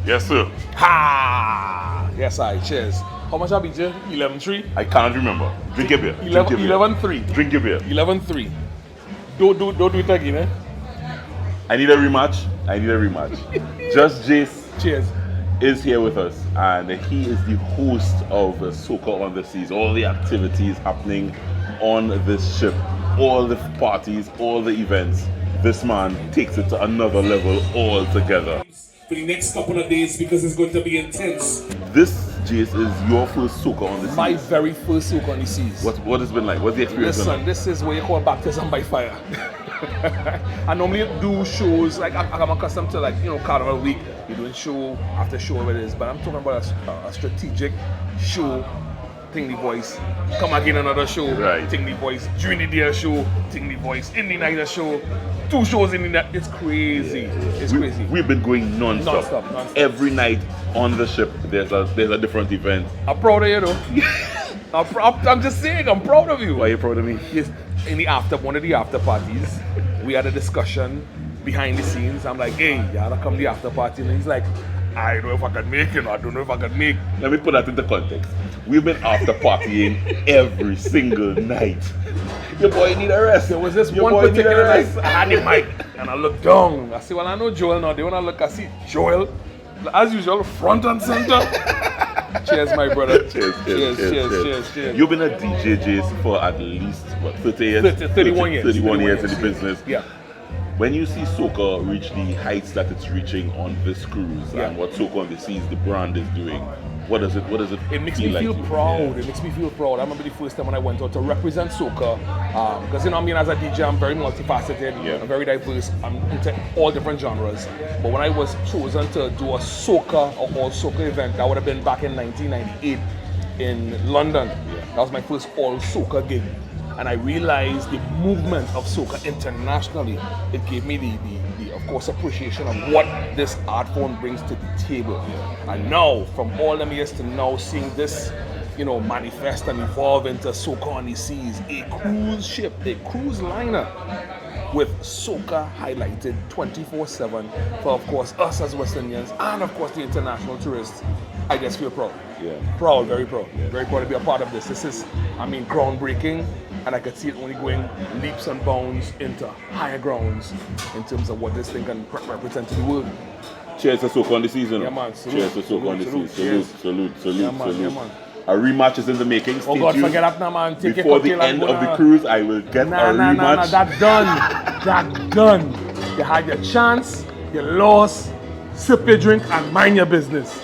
Yes, sir. Ha! Yes, I. Cheers. How much I be, Jay? 11-3? I cannot remember. Drink your beer. 11-3. Drink your beer. 11-3. Don't do it again, eh? I need a rematch. JUS JASE Cheers. is here with us, and he is the host of Soca On The Seas. All the activities happening on this ship, all the parties, all the events. This man takes it to another level altogether. For the next couple of days, because it's going to be intense. This, Jace, is your first Soca On The Seas. My very first Soca On The Seas. What has been like? What's the experience been Listen, like? this is what you call baptism by fire. I normally do shows, like I'm accustomed to, like, you know, Carnival Week, you're doing show after show, whatever it is, but I'm talking about a strategic show, Ting the Voice, come again another show, right. Ting the Voice, during the day show, Ting the Voice, in the night show, 2 shows in the night, it's crazy, it's crazy. We've been going non-stop. Non-stop. Every night on the ship, there's a different event. I'm proud of you though. I'm just saying, I'm proud of you. Why are you proud of me? Yes, in one of the after parties, we had a discussion behind the scenes. I'm like, hey, you gotta come to the after party. And he's like, I don't know if I can make it. I don't know if I can make it. Let me put that into context. We've been after partying every single night. Your boy need a rest. There was this one particular night, I had the mic, and I looked down. I said, well, I know Joel now. Then when I look, I see Joel, as usual, front and center. Cheers, my brother. Cheers. You've been a DJ, Jace, for at least, what, 30 years? 31 years. 31 years in the business. Yeah. When you see Soca reach the heights that it's reaching on this cruise, and what Soca On The Seas, the brand, is doing, what does it It makes me like feel you? proud. Yeah. It makes me feel proud. I remember the first time when I went out to represent Soca, because, you know, I mean, as a DJ, I'm very multifaceted, I'm very diverse, I'm into all different genres. But when I was chosen to do a Soca, or all Soca event, that would have been back in 1998 in London. That was my first all Soca gig. And I realized the movement of Soca internationally. It gave me the of course, appreciation of what this art form brings to the table. And now, from all them years to now, seeing this, you know, manifest and evolve into Soca On The Seas, a cruise ship, a cruise liner, with Soca highlighted 24/7 for, of course, us as West Indians and, of course, the international tourists. I just feel proud. Proud, very proud. Very proud to be a part of this. This is, I mean, groundbreaking, and I could see it only going leaps and bounds into higher grounds in terms of what this thing can represent to the world. Cheers to Soca On The Seas. Yeah, man. Salute. Cheers to Soca On The Seas. Salute. Yeah, man. A rematch is in the making. Oh God, forget that now, man. Take Before your the end of the cruise, I will get a rematch. Nah, that's done. That's done. You had your chance, you lost, sip your drink and mind your business.